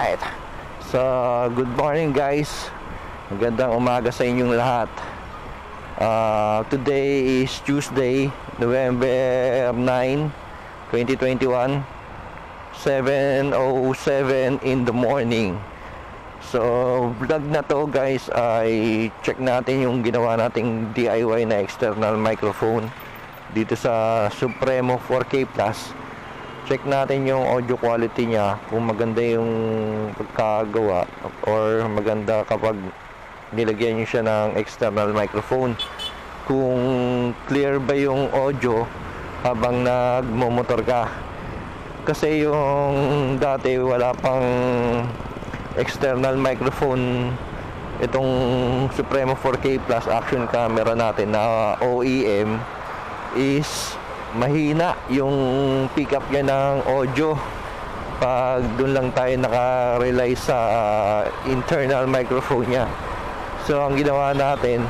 Alright. So, good morning guys. Magandang umaga sa inyong lahat. Today is Tuesday, November 9, 2021, 7:07 in the morning. So, vlog na to guys ay check natin yung ginawa nating DIY na external microphone dito sa Supremo 4K Plus. Check natin yung audio quality niya, kung maganda yung pagkagawa or maganda kapag nilagyan niyo siya ng external microphone. Kung clear ba yung audio habang nagmomotor ka. Kasi yung dati wala pang external microphone itong Supremo 4K Plus action camera natin na OEM is mahina yung pickup niya ng audio pag doon lang tayo naka-rely sa internal microphone niya. So ang ginawa natin,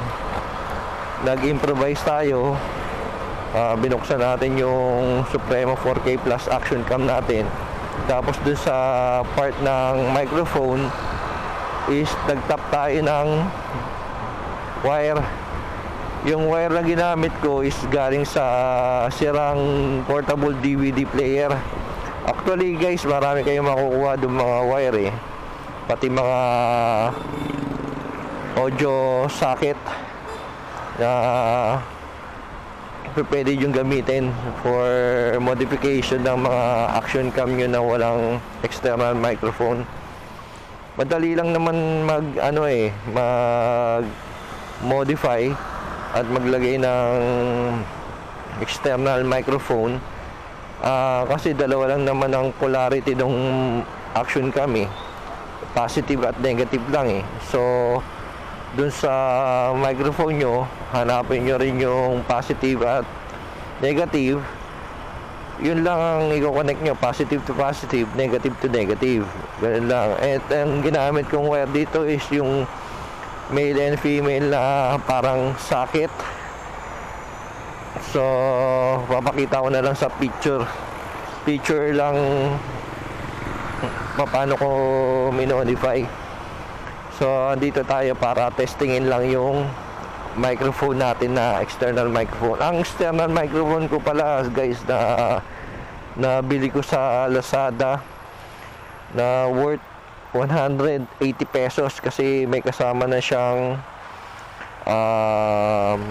nag-improvise tayo, binuksan natin yung Supremo 4K Plus action cam natin, tapos doon sa part ng microphone is nagtap tayo ng wire. Yung wire na ginamit ko is galing sa sirang portable DVD player. Actually guys, marami kayong makukuha doon mga wire pati mga audio socket na pwede yung gamitin for modification ng mga action cam nyo na walang external microphone. Madali lang naman mag modify at maglagay ng external microphone, kasi dalawa lang naman ang polarity ng action cam positive at negative lang So dun sa microphone nyo, hanapin nyo rin yung positive at negative. Yun lang ang i-connect nyo, positive to positive, negative to negative, ganun lang. At ang ginamit kong wire dito is yung male and female na parang socket. So papakita ko na lang sa picture lang paano ko minodify. So andito tayo para testingin lang yung microphone natin na external microphone. Ang external microphone ko pala guys na bili ko sa Lazada na worth 180 pesos kasi may kasama na siyang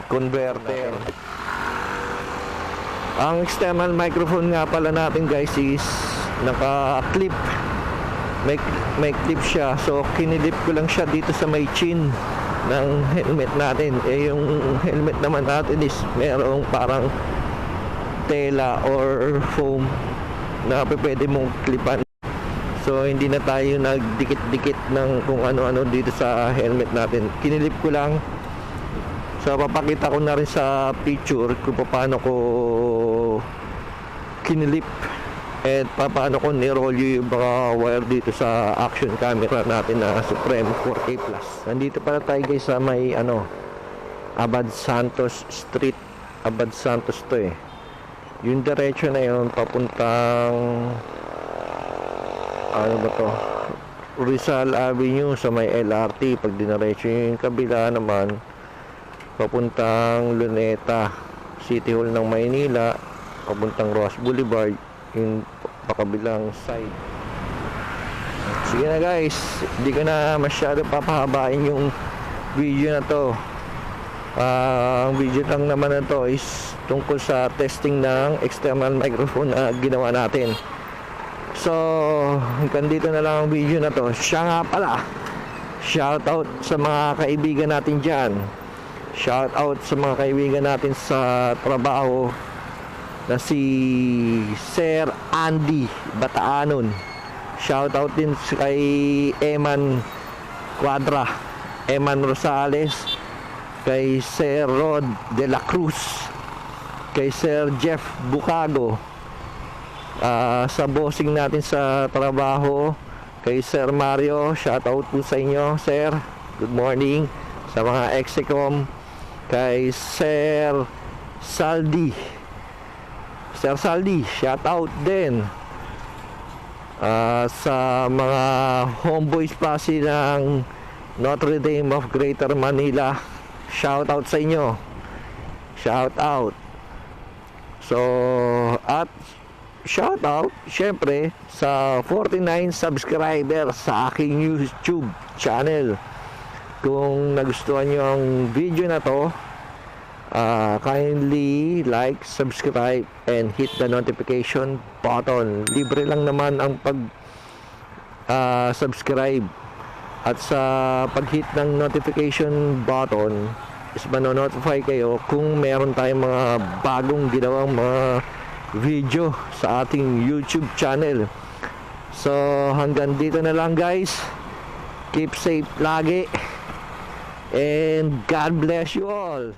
converter. Ang external microphone nga pala natin guys is naka-clip. May clip siya. So kinilip ko lang siya dito sa may chin ng helmet natin. Yung helmet naman natin is merong parang tela or foam na pwede mong klipan. So hindi na tayo nagdikit-dikit ng kung ano-ano dito sa helmet natin. Kinilip ko lang. So papakita ko na rin sa picture kung paano ko kinilip at paano ko ni-roll yung mga wire dito sa action camera natin na Supremo 4K Plus. Nandito pala tayo guys sa may Abad Santos Street. Abad Santos to Yung diretso na yun papuntang Rizal Avenue sa may LRT. Pag dinaretso yung kabila naman papuntang Luneta City Hall ng Maynila, papuntang Ross Boulevard, yung pakabilang side. Sige na guys, hindi ko na masyado papahabain yung video na to. Ang video lang naman na to is tungkol sa testing ng external microphone na ginawa natin. So hanggang dito na lang ang video na to. Siya nga pala, shout out sa mga kaibigan natin dyan. Shout out sa mga kaibigan natin sa trabaho na si Sir Andy Bataanon. Shout out din kay Eman Quadra, Eman Rosales, kay Sir Rod de la Cruz, kay Sir Jeff Bucago, sa bossing natin sa trabaho, kay Sir Mario. Shout out po sa inyo sir, good morning. Sa mga execom, kay Sir Saldi, shout out din. sa mga homeboys pasi ng Notre Dame of Greater Manila, shout out sa inyo, shout out. So at shout out syempre sa 49 subscribers sa aking YouTube channel. Kung nagustuhan nyo ang video na to, kindly like, subscribe, and hit the notification button. Libre lang naman ang pag subscribe. At sa pag-hit ng notification button is manonotify kayo kung meron tayong mga bagong ginawang mga video sa ating YouTube channel. So hanggang dito na lang guys. Keep safe lagi, and God bless you all.